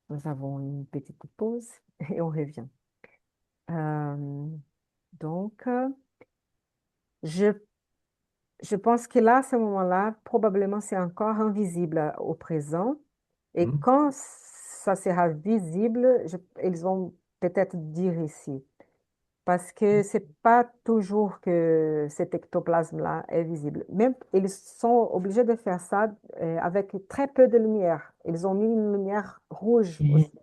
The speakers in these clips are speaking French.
Nous avons une petite pause et on revient. Euh, donc, je, je pense que là, à ce moment-là, probablement c'est encore invisible au présent. Et Hmm. quand ça sera visible, ils vont peut-être dire ici. Parce que c'est pas toujours que cet ectoplasme-là est visible. Même, ils sont obligés de faire ça avec très peu de lumière. Ils ont mis une lumière rouge aussi. Mhm.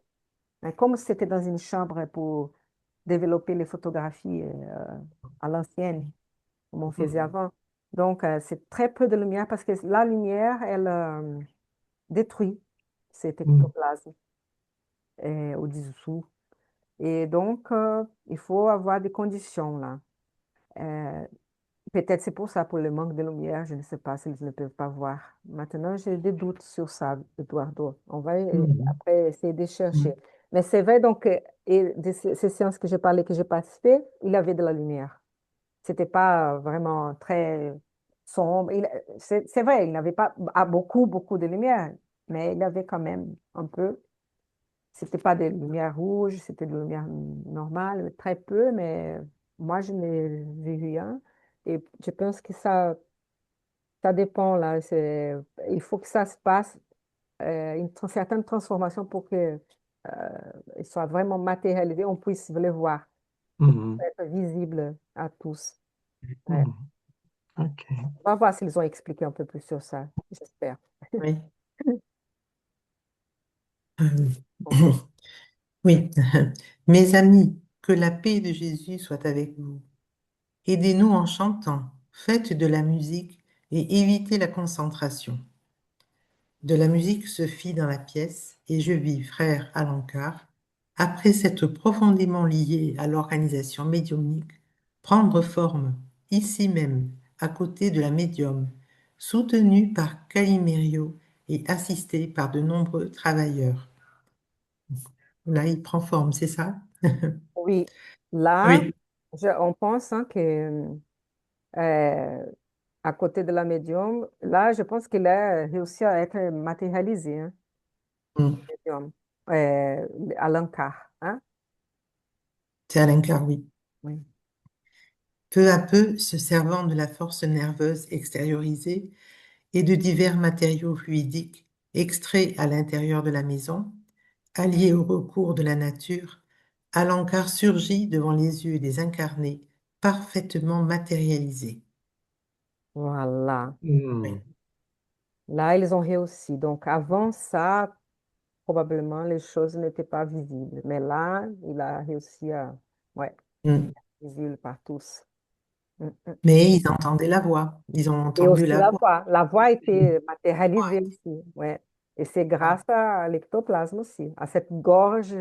Mais comme c'était dans une chambre pour développer les photographies à l'ancienne, comme on faisait Mhm. avant. Donc, c'est très peu de lumière parce que la lumière, elle détruit cet Mhm. ectoplasme au-dessous. Et donc, il faut avoir des conditions là. Euh, Peut-être c'est pour ça, pour le manque de lumière, je ne sais pas s'ils ne peuvent pas voir. Maintenant, j'ai des doutes sur ça, Eduardo. On va Mhm. après essayer de chercher. Mhm. Mais c'est vrai, donc, et de ces séances que j'ai parlé, que j'ai participé, il y avait de la lumière. C'était pas vraiment très sombre. C'est vrai, il n'avait pas beaucoup, beaucoup de lumière, mais il y avait quand même un peu. C'était pas de lumière rouge, c'était de lumière normale, très peu, mais moi, je n'ai vu rien. Et je pense que ça dépend, là. Il faut que ça se passe, certaine transformation pour que il soit vraiment matérialisé, on puisse le voir, pour Mhm. être visible à tous. Ouais. Mhm. Ok. On va voir s'ils ont expliqué un peu plus sur ça, j'espère. Oui. Euh, Ok. Oui. Mes amis, que la paix de Jésus soit avec vous. Aidez-nous en chantant. Faites de la musique et évitez la concentration. De la musique se fit dans la pièce et je vis frère Alencar, après s'être profondément lié à l'organisation médiumnique, prendre forme, ici même, à côté de la médium, soutenu par Calimério et assisté par de nombreux travailleurs. Là, il prend forme, c'est ça? Oui, là, Oui. on pense hein, que euh, à côté de la médium, là, je pense qu'il a réussi à être matérialisé, hein, Mm. médium, euh, à l'encart, hein? C'est Alencar, oui. Oui. Peu à peu, se servant de la force nerveuse extériorisée et de divers matériaux fluidiques extraits à l'intérieur de la maison, alliés au recours de la nature, Alencar surgit devant les yeux des incarnés, parfaitement matérialisé. Voilà. Hmm. Là, ils ont réussi. Donc, avant ça, probablement, les choses n'étaient pas visibles. Mais là, il a réussi à, ouais, Hmm. visible par tous. Mm, mm. Mais ils entendaient la voix, ils ont Et entendu aussi la la voix. voix. La voix a été Ouais, matérialisée aussi. Ouais. Et c'est ouais, grâce à l'ectoplasme aussi, à cette gorge,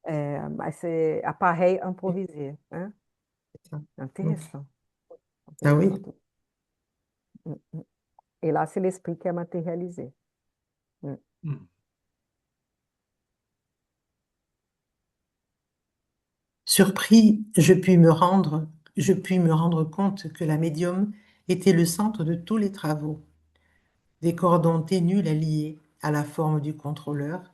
à ces appareils improvisés. Hein? c'est ça. Ok. Intéressant. Ah Intéressant oui. tout. Mm, mm. Et là, c'est l'esprit qui est matérialisé. Mm. Hmm. Surpris, je puis me rendre compte que la médium était le centre de tous les travaux. Des cordons ténus la liaient à la forme du contrôleur,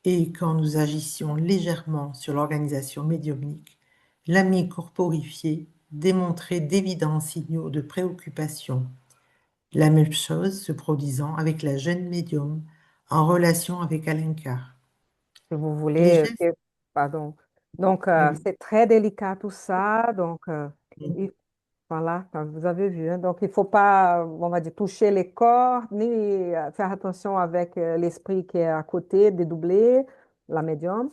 et quand nous agissions légèrement sur l'organisation médiumnique, l'ami corporifié démontrait d'évidents signaux de préoccupation. La même chose se produisant avec la jeune médium en relation avec Alencar. Si vous Les voulez, gestes, pardon. Donc, ah oui, c'est très délicat tout ça. Donc, voilà, comme vous avez vu. Hein. Donc, il ne faut pas, on va dire, toucher les corps, ni faire attention avec l'esprit qui est à côté, dédoubler la médium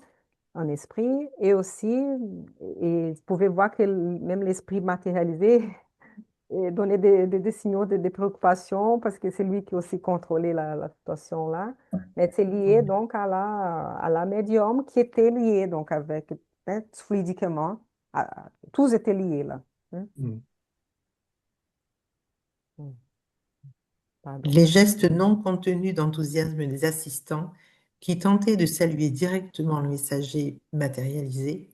en esprit. Et aussi, et vous pouvez voir que même l'esprit matérialisé et donner des signaux de préoccupation parce que c'est lui qui aussi contrôlait la situation là. Mais c'est lié donc à la médium qui était liée donc avec, hein, fluidiquement, tous étaient liés là. Hein. Mm. Hmm, pardon. Les gestes non contenus d'enthousiasme des assistants, qui tentaient de saluer directement le messager matérialisé,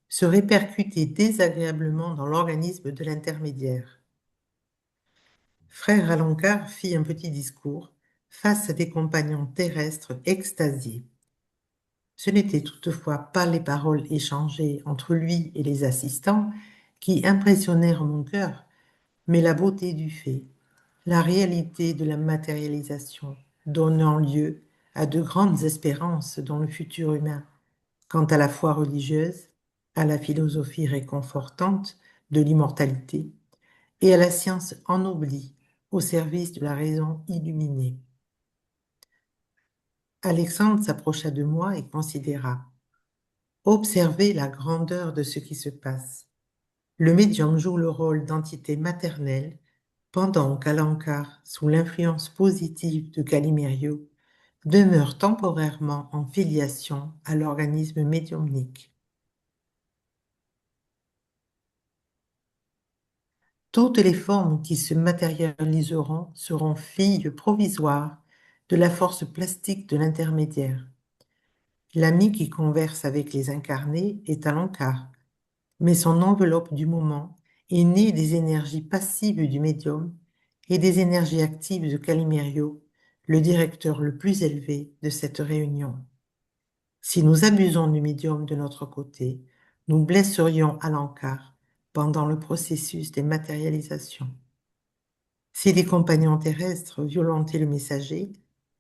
se répercutaient désagréablement dans l'organisme de l'intermédiaire. Frère Alencar fit un petit discours face à des compagnons terrestres extasiés. Ce n'étaient toutefois pas les paroles échangées entre lui et les assistants qui impressionnèrent mon cœur, mais la beauté du fait, la réalité de la matérialisation, donnant lieu à de grandes espérances dans le futur humain. Quant à la foi religieuse, à la philosophie réconfortante de l'immortalité et à la science ennoblie au service de la raison illuminée. Alexandre s'approcha de moi et considéra. Observez la grandeur de ce qui se passe. Le médium joue le rôle d'entité maternelle pendant qu'Alankar, sous l'influence positive de Galimério, demeure temporairement en filiation à l'organisme médiumnique. Toutes les formes qui se matérialiseront seront filles provisoires de la force plastique de l'intermédiaire. L'ami qui converse avec les incarnés est Alankar, mais son enveloppe du moment est née des énergies passives du médium et des énergies actives de Calimério, le directeur le plus élevé de cette réunion. Si nous abusons du médium de notre côté, nous blesserions Alankar pendant le processus des matérialisations. Si les compagnons terrestres violentaient le messager,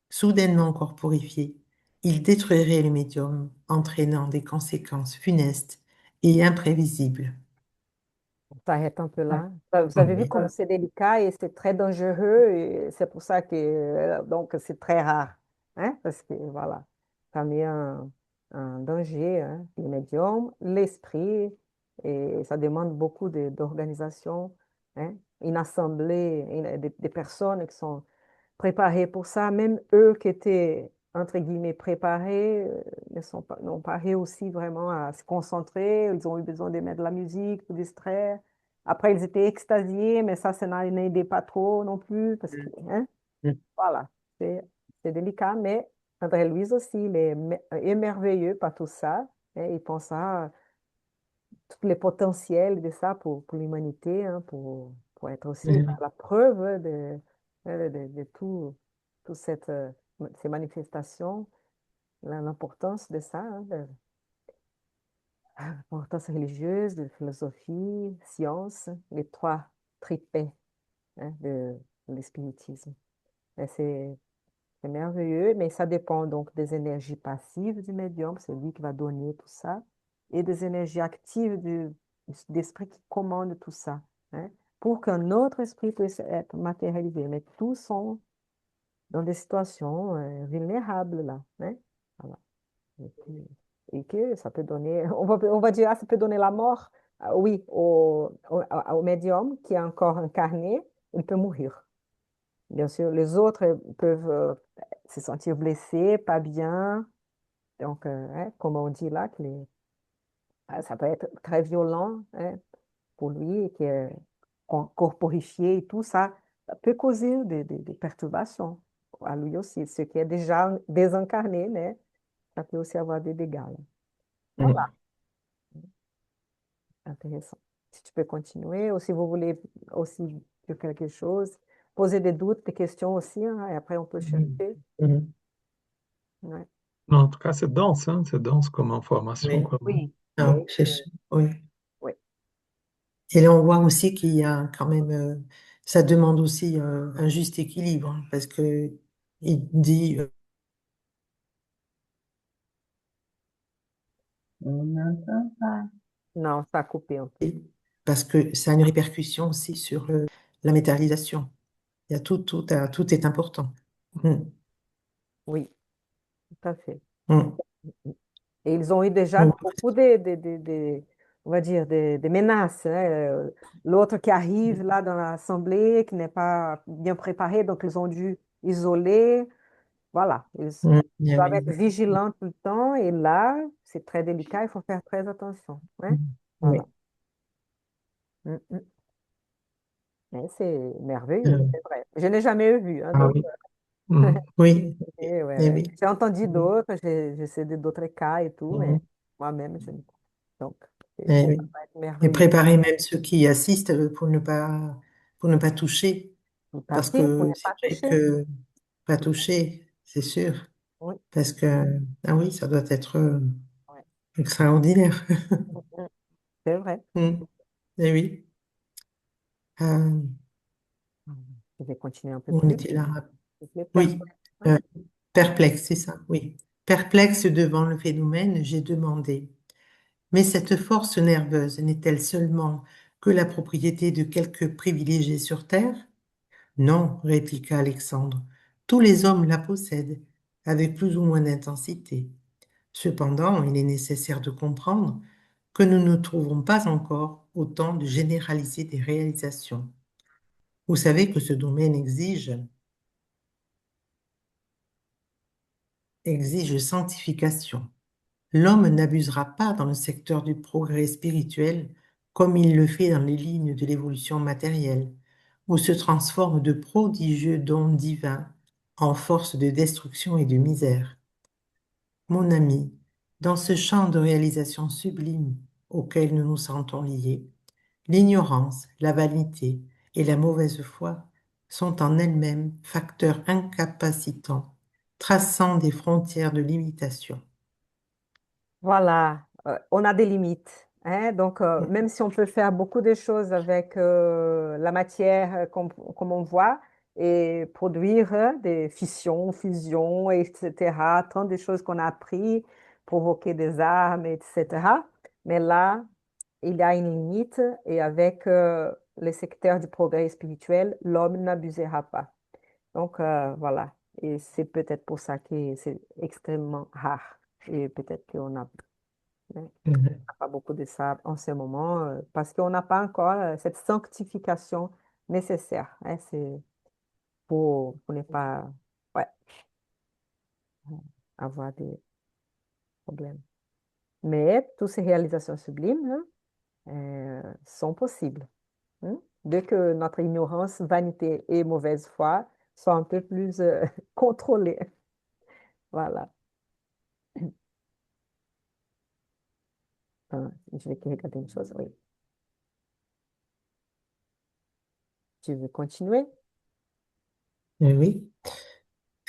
soudainement corporifié, ils détruiraient le médium, entraînant des conséquences funestes et imprévisibles. On s'arrête un peu Ah, là. Vous avez vu oui. comme c'est délicat et c'est très dangereux et c'est pour ça que donc c'est très rare, hein, parce que voilà, ça met un danger, hein, le médium, l'esprit et ça demande beaucoup d'organisation, hein, une assemblée, des personnes qui sont préparées pour ça, même eux qui étaient entre guillemets préparés n'ont pas réussi vraiment à se concentrer. Ils ont eu besoin de mettre de la musique pour distraire. Après, ils étaient extasiés, mais ça n'aidait pas trop non plus, parce que, hein, Mm, voilà, c'est délicat, mais André Louise aussi, il est émerveilleux par tout ça, hein, il pense à tous les potentiels de ça pour l'humanité, hein, pour être aussi mm, la preuve de tout ces manifestations, l'importance de ça, hein, l'importance religieuse, de philosophie, science, les trois tripés, hein, de l'espiritisme. Et c'est merveilleux, mais ça dépend donc des énergies passives du médium, c'est lui qui va donner tout ça, et des énergies actives d'esprit qui commande tout ça, hein, pour qu'un autre esprit puisse être matérialisé. Mais tous sont dans des situations vulnérables là, hein. Voilà. Et que ça peut donner, on va dire, ah, ça peut donner la mort, ah, oui, au médium qui est encore incarné, il peut mourir. Bien sûr, les autres peuvent se sentir blessés, pas bien. Donc, hein, comme on dit là, ça peut être très violent, hein, pour lui, qui est corporifié et tout ça, ça peut causer des perturbations à lui aussi, ce qui est déjà désincarné, mais ça peut aussi avoir des dégâts, là. Voilà, mm. intéressant. Si tu peux continuer, ou si vous voulez aussi dire quelque chose, poser des doutes, des questions aussi, hein, et après on peut Mhm. chercher. Mhm. Ouais. Mais en tout cas, c'est dense, hein, c'est dense comme information, Oui. quoi. Oui, Non, oui, oui. oui. Et là, on voit aussi qu'il y a quand même, ça demande aussi un juste équilibre, hein, parce que il dit, on n'entend pas. Non, ça a coupé un peu. Parce que ça a une répercussion aussi sur la métallisation. Il y a tout est important. Mm, Oui, tout à fait. mm, Et ils ont eu déjà mm, beaucoup on va dire, des menaces, hein. L'autre qui arrive là dans l'assemblée, qui n'est pas bien préparé, donc ils ont dû isoler. Voilà, ils ah doivent être oui. vigilants tout le temps. Et là, c'est très délicat, il faut faire très attention, hein. Mm, Voilà. oui. Mm, mm. Mais c'est merveilleux, Euh, c'est vrai. Je n'ai jamais vu, hein, ah donc, oui. Mm, oui. ouais, Eh ouais. oui. J'ai entendu Mm, d'autres, j'ai sais d'autres cas et tout, mais mm, moi-même, je ne. Donc, eh ça oui. va être Et merveilleux. préparer même ceux qui assistent pour ne pas toucher. Tout à Parce fait, pour que ne c'est pas vrai toucher. que pas toucher, c'est sûr. Oui, Parce que, ah oui, ça doit être ouais. extraordinaire. Mhm. C'est vrai. Mm. Eh oui. Euh, Mhm. Je vais continuer un peu on plus. était là. S'il vous plaît, Oui. Ouais. Euh, perplexe, c'est ça, oui. Perplexe devant le phénomène, j'ai demandé. Mais cette force nerveuse n'est-elle seulement que la propriété de quelques privilégiés sur Terre? Non, répliqua Alexandre. Tous les hommes la possèdent, avec plus ou moins d'intensité. Cependant, il est nécessaire de comprendre que nous ne trouvons pas encore autant de généraliser des réalisations. Vous savez que ce domaine exige sanctification. L'homme n'abusera pas dans le secteur du progrès spirituel comme il le fait dans les lignes de l'évolution matérielle, où se transforment de prodigieux dons divins en force de destruction et de misère. Mon ami, dans ce champ de réalisation sublime auquel nous nous sentons liés, l'ignorance, la vanité et la mauvaise foi sont en elles-mêmes facteurs incapacitants, traçant des frontières de limitation. Voilà, on a des limites, hein. Donc, même si on peut faire beaucoup de choses avec la matière comme on voit et produire des fissions, fusions, etc., tant de choses qu'on a appris, provoquer des armes, etc. Mais là, il y a une limite et avec le secteur du progrès spirituel, l'homme n'abusera pas. Donc, voilà. Et c'est peut-être pour ça que c'est extrêmement rare. Et peut-être qu'on a hein, Mhm. pas beaucoup de ça en ce moment parce qu'on n'a pas encore cette sanctification nécessaire. Hein, c'est pour ne pas ouais, avoir des problèmes. Mais toutes ces réalisations sublimes hein, sont possibles. Hein, dès que notre ignorance, vanité et mauvaise foi sont un peu plus contrôlées. Voilà. Je vais regarder une chose. Oui. Tu veux continuer? Oui.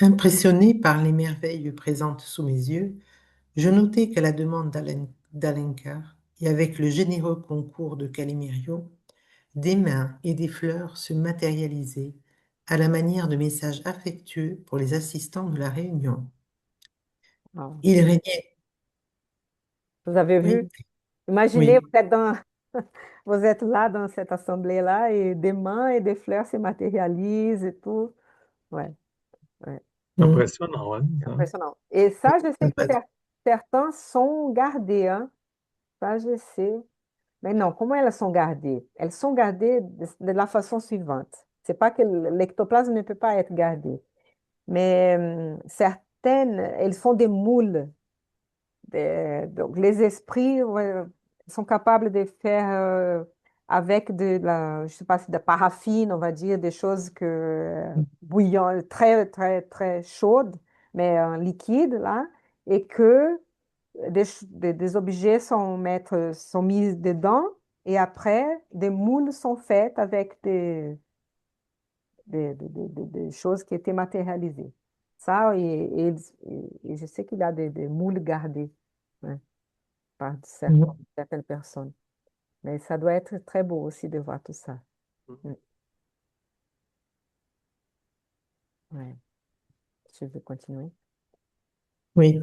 Impressionné par les merveilles présentes sous mes yeux, je notai qu'à la demande d'Alencar et avec le généreux concours de Calimério, des mains et des fleurs se matérialisaient à la manière de messages affectueux pour les assistants de la réunion. Ah. Il régnait, Vous avez vu? oui, Imaginez, oui, vous êtes là dans cette assemblée-là et des mains et des fleurs se matérialisent et tout. Ouais, ouais, hum, Impressionnant, hein, ça. impressionnant. Et ça, je sais ça que doit être- certains sont gardés, hein. Ça, je sais. Mais non, comment elles sont gardées? Elles sont gardées de la façon suivante. C'est pas que l'ectoplasme ne peut pas être gardé, mais certaines, elles font des moules. Donc, les esprits ouais, sont capables de faire avec de la, je sais pas, de la paraffine, on va dire, des choses que bouillant, très, très, très chaudes, mais liquides, là, et que des objets sont mis dedans, et après, des moules sont faites avec des choses qui étaient matérialisées. Ça, et je sais qu'il y a des moules gardés. Ouais par hum, certaines personnes. Mais ça doit être très beau aussi de voir tout ça. Mm. Ouais. Je vais continuer. oui.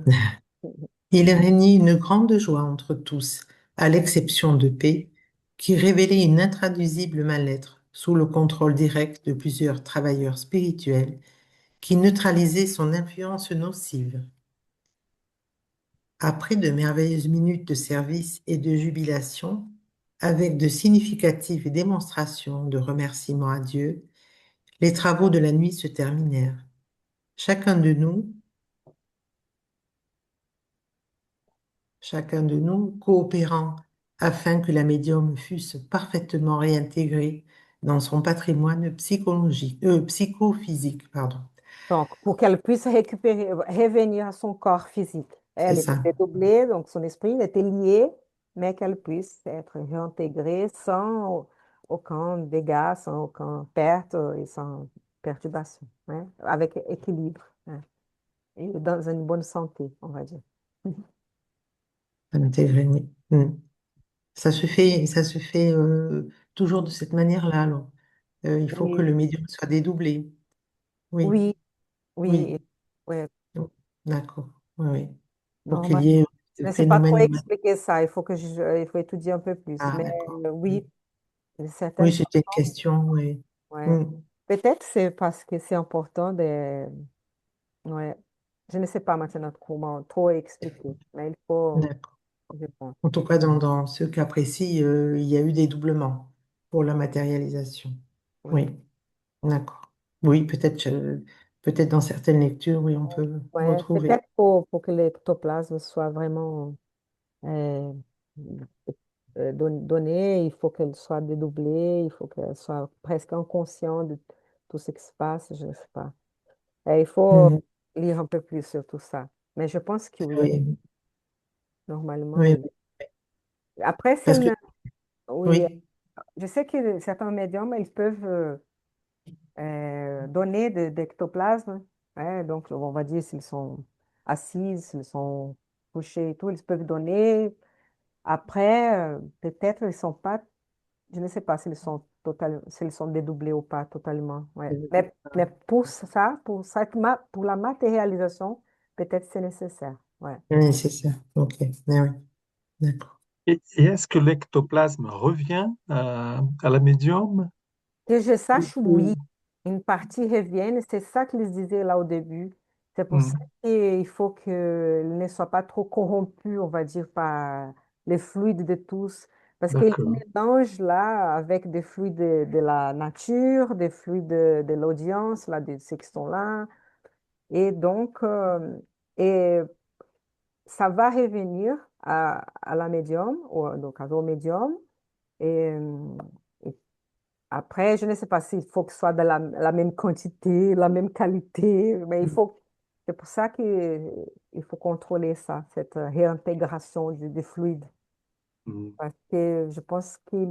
Il régnait une grande joie entre tous, à l'exception de P, qui révélait une intraduisible mal-être sous le contrôle direct de plusieurs travailleurs spirituels qui neutralisaient son influence nocive. Après de merveilleuses minutes de service et de jubilation, avec de significatives démonstrations de remerciement à Dieu, les travaux de la nuit se terminèrent. Chacun de nous, chacun de nous coopérant afin que la médium fût parfaitement réintégrée dans son patrimoine psychophysique, pardon. Donc, pour qu'elle puisse récupérer, revenir à son corps physique. C'est Elle était ça. dédoublée, donc son esprit était lié, mais qu'elle puisse être réintégrée sans aucun dégât, sans aucune perte et sans perturbation, hein, avec équilibre. Hein. et dans une bonne santé, on va dire. Intégrer, oui. Ça se fait toujours de cette manière-là, alors. Il faut que Oui, le médium soit dédoublé. Oui, oui, oui, oui. ouais, Oh, d'accord. Oui, oui. Pour qu'il normalement. y ait Je ce ne sais pas trop phénomène. expliquer ça, il faut étudier un peu plus. Ah, Mais d'accord. oui, d'une Oui, certaine c'était une façon, question, oui. ouais. Mm, Peut-être c'est parce que c'est important de... Ouais. Je ne sais pas maintenant comment trop expliquer, mais il faut, d'accord. je pense. En tout cas, dans ce cas précis, il y a eu des doublements pour la matérialisation. Oui. Oui, d'accord. Oui, peut-être dans certaines lectures, oui, on peut Ouais, retrouver. peut-être pour que l'ectoplasme soit vraiment euh, donnée, il faut qu'elle soit dédoublée, il faut qu'elle soit presque inconsciente de tout ce qui se passe, je ne sais pas. Et il faut Mhm. lire un peu plus sur tout ça. Mais je pense que oui, Oui, normalement, oui, oui. Après, parce que, oui, oui, je sais que certains médiums, ils peuvent donner d'ectoplasme, hein, donc on va dire s'ils sont assis, s'ils sont couchés et tout, ils peuvent donner. Après, peut-être ils sont pas, je ne sais pas s'ils sont dédoublés ou pas totalement. Ouais. Mais pour la matérialisation, peut-être c'est nécessaire. Ouais. oui, c'est ça. Ok, oui, oui, d'accord. Et est-ce que l'ectoplasme revient à la médium? Que je sache, oui, Ou- une partie revienne, c'est ça qu'ils disaient là au début. C'est pour ça Hmm, qu'il faut qu'il ne soit pas trop corrompu, on va dire, par les fluides de tous. Parce qu'ils d'accord. mélangent là avec des fluides de la nature, des fluides de l'audience, là, de ceux qui sont là. Et donc, et ça va revenir à la médium, donc au médium. Et, après, je ne sais pas s'il faut que ce soit de la même quantité, la même qualité, mais c'est pour ça qu'il faut contrôler ça, cette réintégration des fluides. Hmm, Parce que je pense ouais,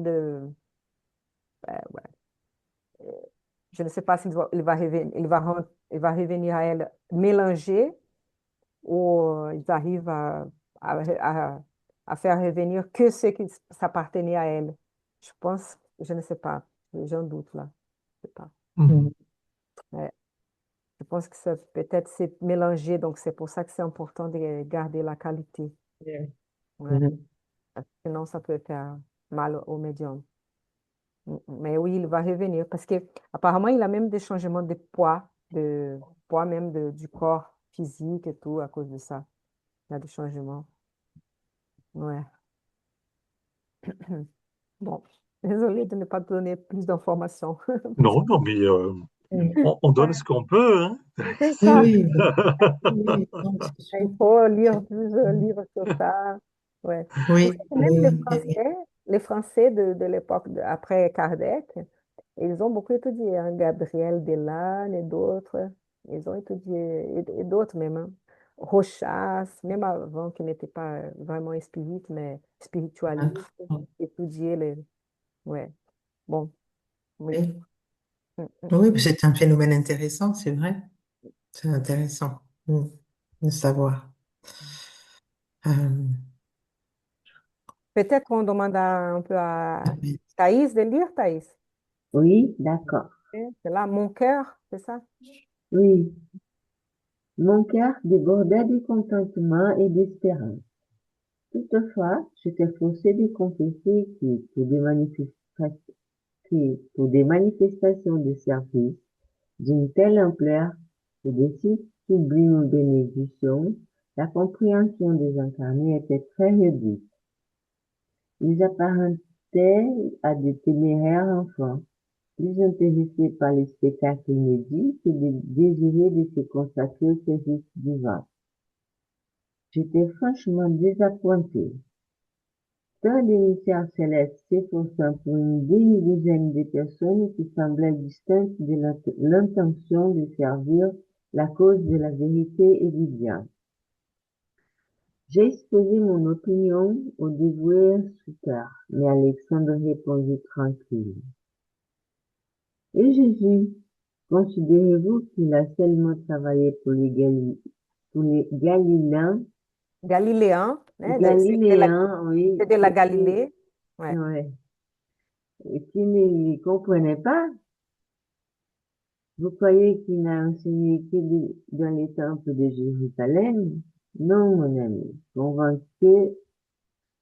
je ne sais pas il va revenir, il va revenir à elle mélangé ou ils arrivent à, à, à faire revenir que ce qui s'appartenait à elle. Je pense, je ne sais pas, j'ai un doute là. Je sais pas. hmm. Mhm. Ouais. Je pense que ça peut-être c'est mélangé, donc c'est pour ça que c'est important de garder la qualité. Ouais. Mhm. Parce que sinon, ça peut faire mal au médium. Mais oui, il va revenir parce que apparemment, il a même des changements de poids même du corps physique et tout à cause de ça. Il y a des changements. Ouais. Bon, désolée de ne pas te donner plus d'informations. Non, non, mais on donne ce qu'on peut, hein. C'est Oui, ça. oui, oui, non, c'est sûr. Il faut lire plus, lire sur ça. Ouais. Tu sais Oui, que même oui, oui, Les Français de l'époque après Kardec, ils ont beaucoup étudié, hein, Gabriel Delanne et d'autres. Ils ont étudié, et d'autres même, hein. Rochas, même avant, qui n'était pas vraiment mais spiritualiste, d'accord. étudier les. Ouais. Bon, oui. Oui, Mm, mm. oui, c'est un phénomène intéressant, c'est vrai. C'est intéressant de savoir. Euh, Peut-être qu'on demande un peu à Thaïs de lire, Thaïs. Oui, d'accord. C'est là, mon cœur, c'est ça? Oui, mon cœur débordait de contentement et d'espérance. Toutefois, j'étais forcé de confesser que pour des manifestations de service d'une telle ampleur et de si sublime bénédiction, la compréhension des incarnés était très réduite. Ils apparentaient à de téméraires enfants, plus intéressés par les spectacles inédits que de désirer de se consacrer au service divin. J'étais franchement désappointé. Tant d'émissaires célestes s'efforçant pour une demi-douzaine de personnes qui semblaient distinctes de l'intention de servir la cause de la vérité et du bien. J'ai exposé mon opinion au dévoué instructeur, mais Alexandre répondit tranquille. Et Jésus, considérez-vous qu'il a seulement travaillé pour l'égalité, tous les Galiléens, Galiléens, hein, Galiléens, oui, c'est de la Galilée. Ouais. ouais, et qui ne les comprenaient pas. Vous croyez qu'il n'a enseigné que dans les temples de Jérusalem? Non, mon ami.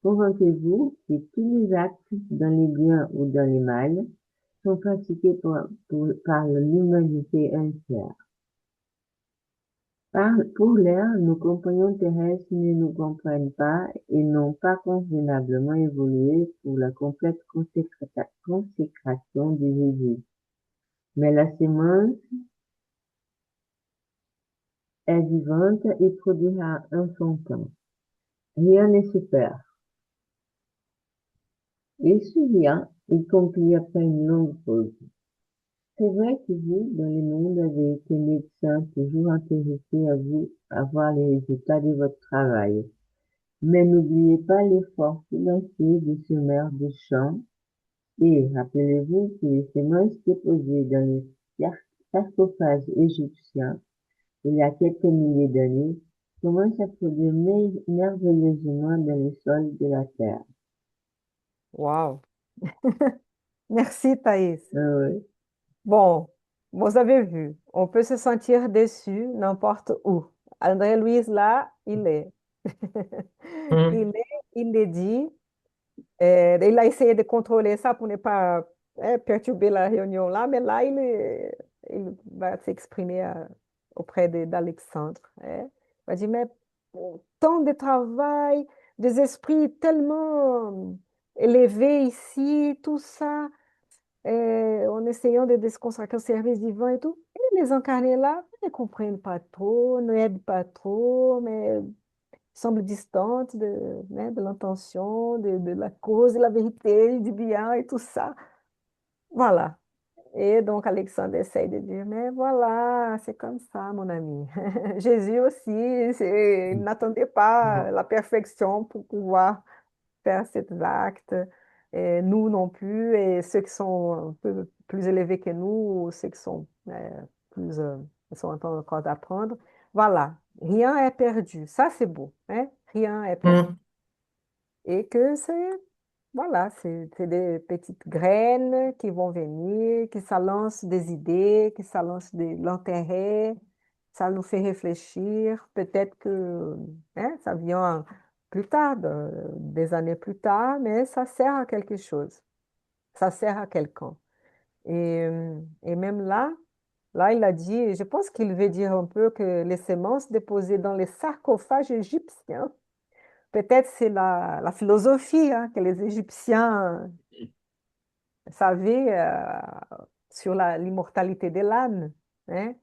Convainquez-vous que tous les actes, dans les biens ou dans les mal, sont pratiqués par l'humanité entière. Pour l'air, nos compagnons terrestres ne nous comprennent pas et n'ont pas convenablement évolué pour la complète consécration de Jésus. Mais la sémence est vivante et produira en son temps. Rien ne se perd. Il survient, y compris après une longue pause. C'est vrai que vous, dans le monde, avez été médecin toujours intéressé à voir les résultats de votre travail. Mais n'oubliez pas l'effort financier de ce maire de champ et rappelez-vous que les semences déposées dans les sarcophages égyptiens il y a quelques milliers d'années commencent à produire merveilleusement dans le sol de la terre. Wow. Merci, Thaïs. Ouais. Bon, vous avez vu, on peut se sentir déçu n'importe où. André-Louise, là, il est. Hmm. Il est, il est dit. Il a essayé de contrôler ça pour ne pas perturber la réunion là, mais là, il va s'exprimer auprès d'Alexandre. Il va dire, mais tant de travail, des esprits tellement élevés ici, tout ça, en essayant de se consacrer au service divin et tout. Et les incarnés là ne comprennent pas trop, ne aident pas trop, mais semblent distantes né, de l'intention, de la cause, de la vérité, du bien et tout ça. Voilà. Et donc, Alexandre essaye de dire, mais voilà, c'est comme ça, mon ami. Jésus aussi, il n'attendait pas la perfection pour pouvoir faire cet acte. Et nous non plus, et ceux qui sont un peu plus élevés que nous, ou ceux qui sont plus, sont en train encore d'apprendre. Voilà, rien est perdu. Ça, c'est beau, hein? Rien est perdu. Hmm. Et que voilà, c'est des petites graines qui vont venir, qui s'alancent des idées, qui s'alancent de l'intérêt. Ça nous fait réfléchir. Peut-être que hein, ça vient plus tard, des années plus tard, mais ça sert à quelque chose. Ça sert à quelqu'un. Et même là, il a dit, je pense qu'il veut dire un peu que les semences déposées dans les sarcophages égyptiens, peut-être c'est la philosophie hein, que les Égyptiens savaient sur l'immortalité de l'âme. Hein.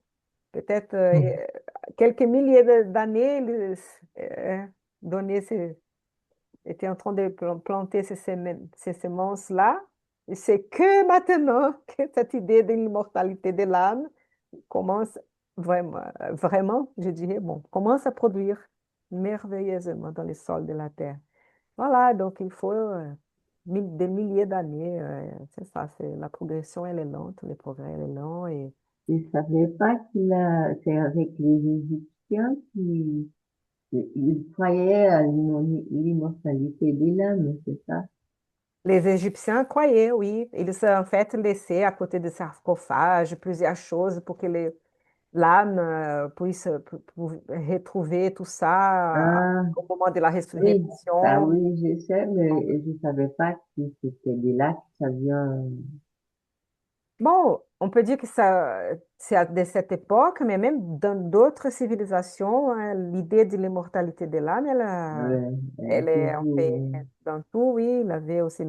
Peut-être Hmm. quelques milliers d'années, ils donnaient étaient en train de planter ces semences-là. Et c'est que maintenant que cette idée de l'immortalité de l'âme commence vraiment, je dirais, bon, commence à produire merveilleusement dans les sols de la terre. Voilà, donc il faut des milliers d'années, c'est ça, la progression, elle est lente, le progrès, elle est lent. Et Je ne savais pas c'est avec les Égyptiens qu'ils croyaient à l'immortalité de l'âme, c'est ça? les Égyptiens croyaient, oui, ils en fait laissaient à côté des sarcophages plusieurs choses pour que l'âme puisse retrouver tout ça Ah, au moment de la oui, ça résurrection. oui, je sais, mais je ne savais pas que c'était de là que ça vient. Bon, on peut dire que ça, c'est de cette époque, mais même dans d'autres civilisations, hein, l'idée de l'immortalité de l'âme, Ouais, elle est en fait toujours, dans tout, oui. Il y avait aussi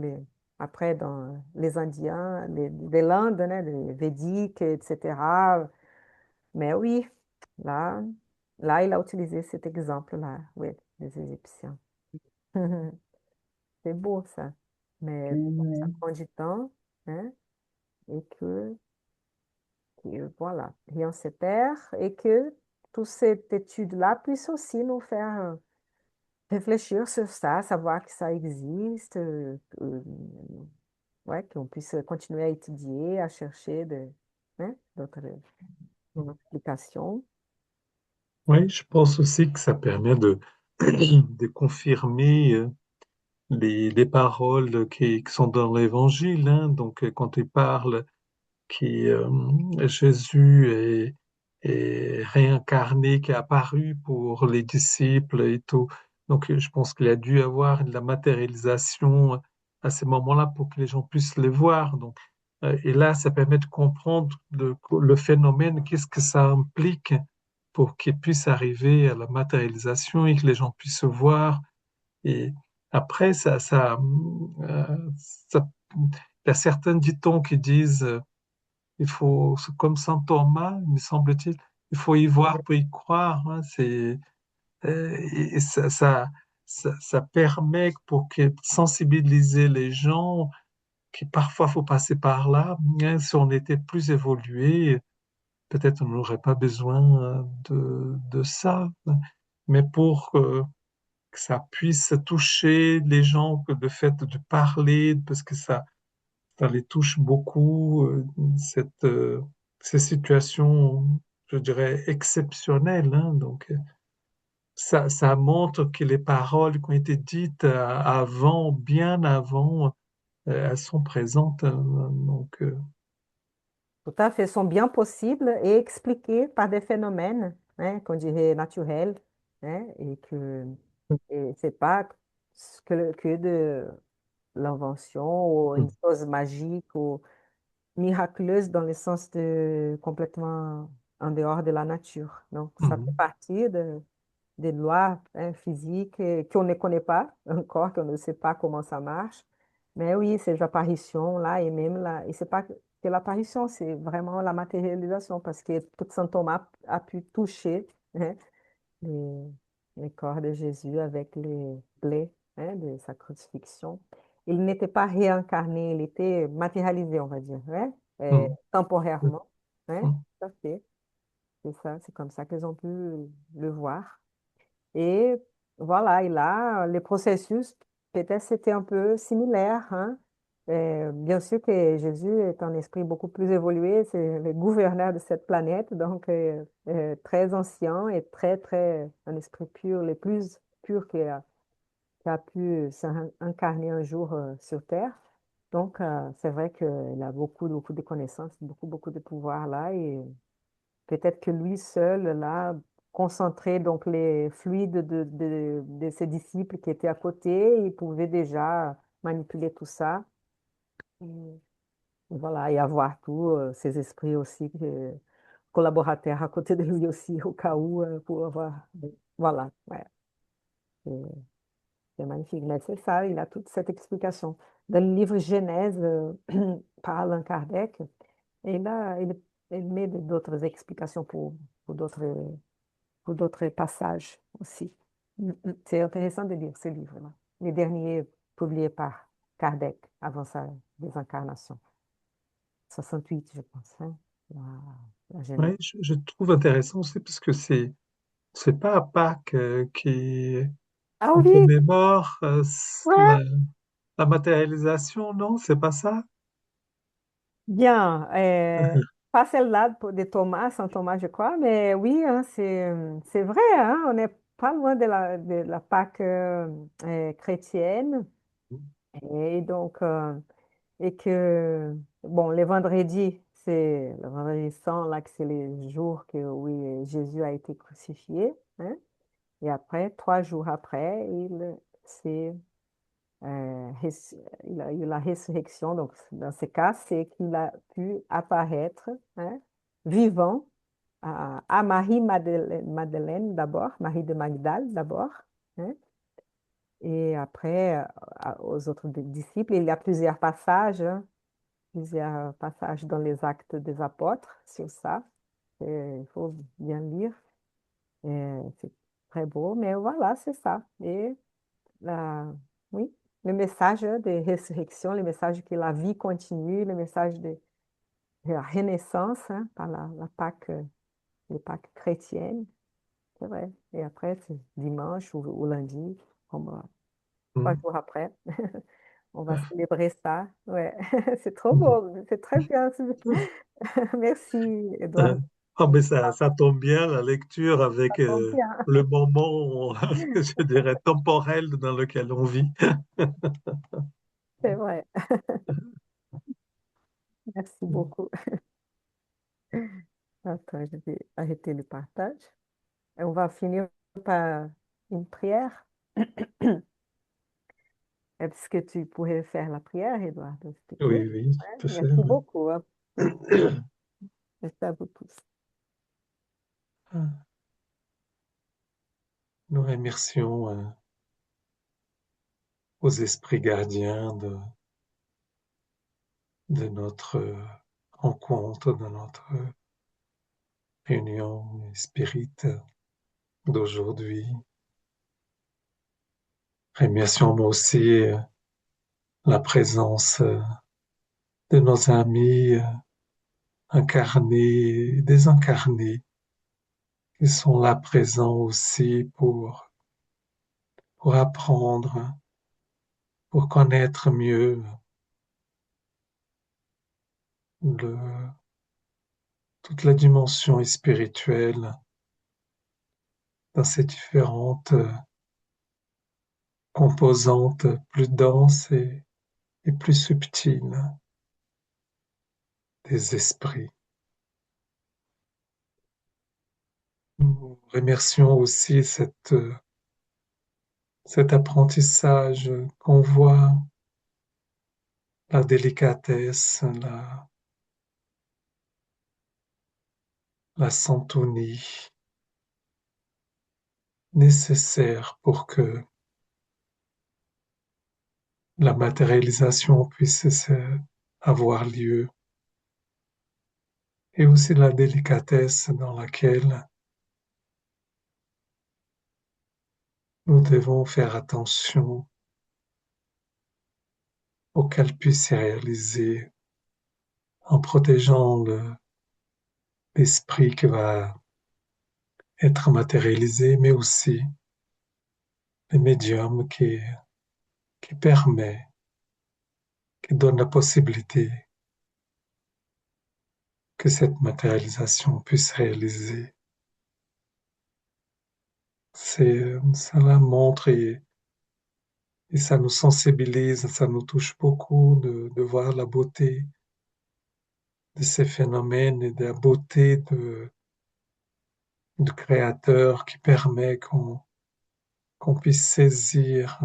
après dans les Indiens, les Landes, hein, les Védiques, etc. Mais oui, là, là, il a utilisé cet exemple-là, oui, des Égyptiens. C'est beau ça, mais bon, ça ouais. prend du temps, hein, et voilà, rien se perd et que toute cette étude-là puisse aussi nous faire réfléchir sur ça, savoir que ça existe, ouais, qu'on puisse continuer à étudier, à chercher hein, d'autres Hmm. explications. Oui, je pense aussi que ça permet de confirmer les paroles qui sont dans l'Évangile, hein. Donc, quand il parle qui Jésus est réincarné, qui est apparu pour les disciples et tout. Donc, je pense qu'il a dû avoir de la matérialisation à ces moments-là pour que les gens puissent les voir. Donc, et là, ça permet de comprendre le phénomène, qu'est-ce que ça implique pour qu'il puisse arriver à la matérialisation et que les gens puissent se voir. Et après, ça- il y a certains dictons qui disent il faut, c'est comme Saint Thomas, me semble-t-il, il faut y voir pour y croire, hein. Et ça permet pour que sensibiliser les gens, qui parfois faut passer par là, hein. Si on était plus évolué, peut-être on n'aurait pas besoin de ça. Mais pour que ça puisse toucher les gens, que le fait de parler, parce que ça les touche beaucoup, ces situations, je dirais, exceptionnelles, hein. Donc, ça montre que les paroles qui ont été dites avant, bien avant, elles sont présentes, hein. Donc, Tout à fait, sont bien possibles et expliqués par des phénomènes, hein, qu'on dirait naturels, hein, et que et c'est pas que de l'invention ou une chose magique ou miraculeuse dans le sens de complètement en dehors de la nature. Donc, ça fait mhm, partie des lois, hein, physiques qu'on ne connaît pas encore, qu'on ne sait pas comment ça marche. Mais oui, ces apparitions-là, et même là, et c'est pas que l'apparition, c'est vraiment la matérialisation, parce que tout Saint Thomas a pu toucher, hein, les, les corps de Jésus avec les plaies, hein, de sa crucifixion. Il n'était pas réincarné, il était matérialisé, on va dire, hein, mhm, temporairement. Hein, mhm, tout à fait. C'est ça, c'est comme ça qu'ils ont pu le voir. Et voilà, et là, les processus, peut-être c'était un peu similaire, hein. Bien sûr que Jésus est un esprit beaucoup plus évolué, c'est le gouverneur de cette planète, donc très ancien et très, un esprit pur, le plus pur qui a pu s'incarner un jour sur Terre. Donc, c'est vrai qu'il a beaucoup de connaissances, beaucoup de pouvoir là, et peut-être que lui seul, là, concentrait donc les fluides de ses disciples qui étaient à côté, il pouvait déjà manipuler tout ça. Et voilà, et avoir tous ces esprits aussi collaborateurs à côté de lui aussi, au cas où, pour avoir. Voilà, ouais, c'est c'est magnifique. Mais c'est ça, il a toute cette explication. Dans le livre Genèse, par Allan Kardec, et là, il met d'autres explications pour d'autres pour d'autres passages aussi. C'est intéressant de lire ce livre-là. Les derniers publiés par Kardec avant sa désincarnation. 68, je pense, hein, la Genèse. ouais, je trouve intéressant aussi parce que c'est pas à Pâques Ah qu'on oui, commémore ouais, la matérialisation, non? C'est pas ça? bien. Pas celle-là de Thomas, Saint Thomas, je crois, mais oui, hein, c'est vrai, hein, on n'est pas loin de la Pâque chrétienne. Et donc, et que, bon, les vendredis, c'est le vendredi saint, là, que c'est les jours que, oui, Jésus a été crucifié, hein. Et après, 3 jours après, il a eu la résurrection. Donc, dans ce cas, c'est qu'il a pu apparaître, hein, vivant à Marie-Madeleine d'abord, Marie de Magdale d'abord, hein. Et après, aux autres disciples. Il y a plusieurs passages dans les Actes des Apôtres sur ça. Et il faut bien lire. C'est très beau, mais voilà, c'est ça. Et la, oui, le message de résurrection, le message que la vie continue, le message de la renaissance, hein, par la Pâque, les Pâques chrétiennes, c'est vrai. Et après, c'est dimanche ou lundi, comme 3 jours après. On va célébrer ça. Ouais, c'est trop beau, c'est très bien. Merci, Edouard. Ah, mais ça tombe bien, la lecture avec Ça tombe bien. le moment, je dirais, temporel dans lequel on vit. C'est vrai. Merci beaucoup. Attends, je vais arrêter le partage. Et on va finir par une prière. Est-ce que tu pourrais faire la prière, Eduardo, s'il te plaît? Oui, oui, Ouais, tout à fait. merci beaucoup, hein. Merci. Merci à vous tous. Nous remercions aux esprits gardiens de notre rencontre, de notre réunion spirit d'aujourd'hui. Remercions nous aussi la présence de nos amis incarnés et désincarnés qui sont là présents aussi pour apprendre, pour connaître mieux le, toute la dimension spirituelle dans ces différentes composantes plus denses et plus subtiles des esprits. Nous remercions aussi cet apprentissage qu'on voit, la délicatesse, la syntonie nécessaire pour que la matérialisation puisse avoir lieu, et aussi la délicatesse dans laquelle nous devons faire attention pour qu'elle puisse se réaliser en protégeant l'esprit qui va être matérialisé, mais aussi le médium qui permet, qui donne la possibilité que cette matérialisation puisse se réaliser. Cela montre et ça nous sensibilise, ça nous touche beaucoup de voir la beauté de ces phénomènes et de la beauté du Créateur qui permet qu'on puisse saisir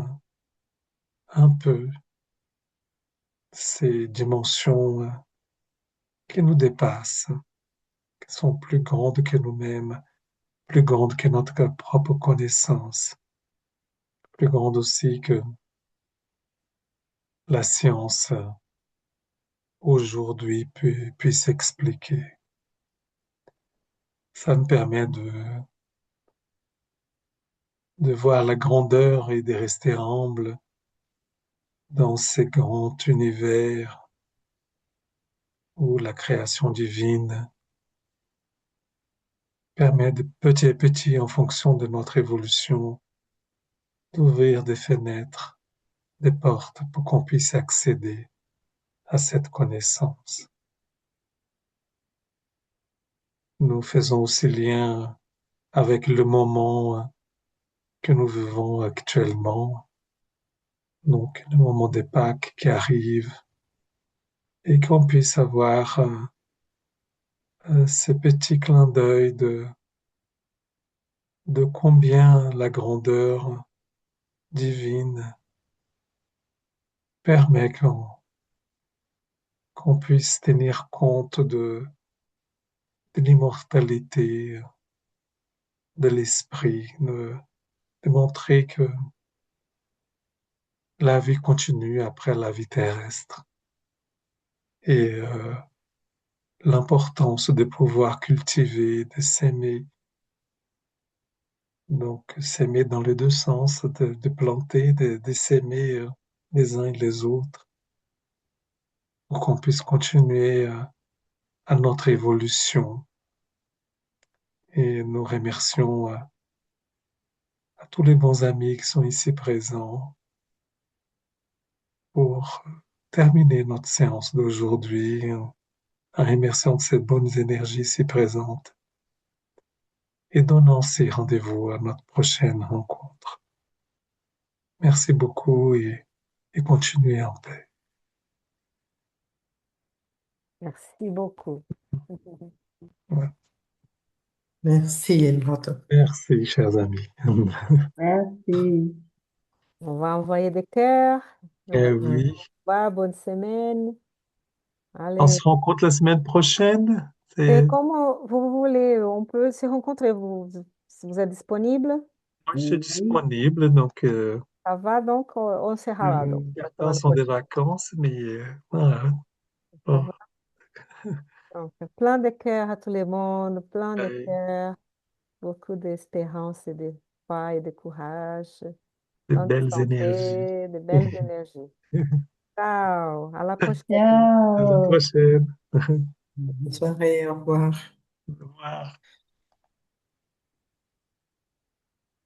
un peu ces dimensions qui nous dépassent, qui sont plus grandes que nous-mêmes, plus grandes que notre propre connaissance, plus grandes aussi que la science aujourd'hui puisse expliquer. Ça me permet de voir la grandeur et de rester humble dans ces grands univers où la création divine permet de petit à petit, en fonction de notre évolution, d'ouvrir des fenêtres, des portes pour qu'on puisse accéder à cette connaissance. Nous faisons aussi lien avec le moment que nous vivons actuellement, donc le moment des Pâques qui arrive, et qu'on puisse avoir ces petits clins d'œil de combien la grandeur divine permet qu'on puisse tenir compte de l'immortalité de l'esprit, de montrer que la vie continue après la vie terrestre et l'importance de pouvoir cultiver, de s'aimer, donc s'aimer dans les deux sens, de planter, de s'aimer les uns et les autres pour qu'on puisse continuer à notre évolution. Et nous remercions à tous les bons amis qui sont ici présents pour terminer notre séance d'aujourd'hui en remerciant de cette bonne énergie si présente et donnons aussi rendez-vous à notre prochaine rencontre. Merci beaucoup et continuez en paix. Merci beaucoup. Ouais. Merci, Eduardo. Merci, chers amis. Merci. On va envoyer des cœurs. Eh Au oui, revoir, bonne semaine. on Allez. se rencontre la semaine prochaine. Et C'est- comment vous voulez, on peut se rencontrer, si vous êtes disponible, Moi, je suis Oui. disponible, donc ça va, donc on sera là, donc, la certains semaine sont des prochaine. vacances, mais voilà. Ça Bon, va. Donc, plein de cœur à tout le monde, plein de ouais, cœur, beaucoup d'espérance et de foi et de courage, de plein de belles énergies. santé, de belles énergies. Ciao, à la prochaine. À la Ciao. prochaine. Bonne soirée, au revoir. Au revoir.